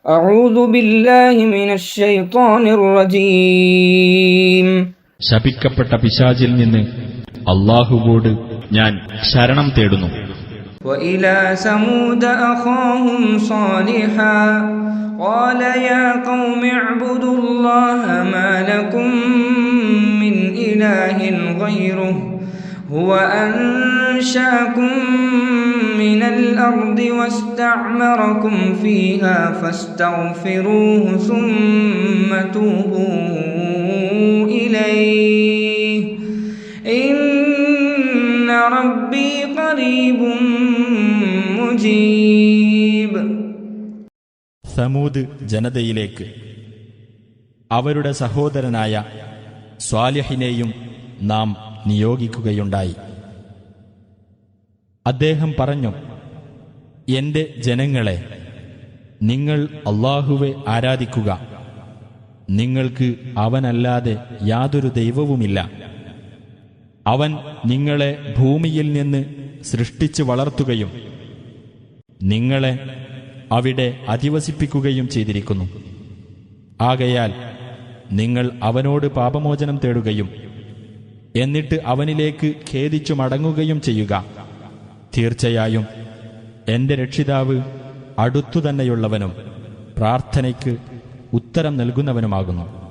أعوذ بالله من الشيطان الرجيم. ശപിക്കപ്പെട്ട പിശാചിൽ നിന്ന് അല്ലാഹുവോട് ഞാൻ ശരണം തേടുന്നു. وإلى ثمود أخاهم صالحا قال يا قوم اعبدوا الله ما لكم من إله غيره هو أنشأكم من الأرض واستعمركم فيها فاستغفروه ثم توبوا إليه إن ربي قريب مجيب. സമൂദ് ജനതയിലേക്ക് അവരുടെ സഹോദരനായ സ്വാലിഹിനെയും നാം നിയോഗിക്കുകയുണ്ടായി. അദ്ദേഹം പറഞ്ഞു, എന്റെ ജനങ്ങളെ, നിങ്ങൾ അല്ലാഹുവെ ആരാധിക്കുക. നിങ്ങൾക്ക് അവനല്ലാതെ യാതൊരു ദൈവവുമില്ല. അവൻ നിങ്ങളെ ഭൂമിയിൽ നിന്ന് സൃഷ്ടിച്ച് വളർത്തുകയും നിങ്ങളെ അവിടെ അധിവസിപ്പിക്കുകയും ചെയ്തിരിക്കുന്നു. ആകയാൽ നിങ്ങൾ അവനോട് പാപമോചനം തേടുകയും എന്നിട്ട് അവനിലേക്ക് ഖേദിച്ചു മടങ്ങുകയും ചെയ്യുക. തീർച്ചയായും എന്റെ രക്ഷിതാവ് അടുത്തുതന്നെയുള്ളവനും പ്രാർത്ഥനയ്ക്ക് ഉത്തരം നൽകുന്നവനുമാകുന്നു.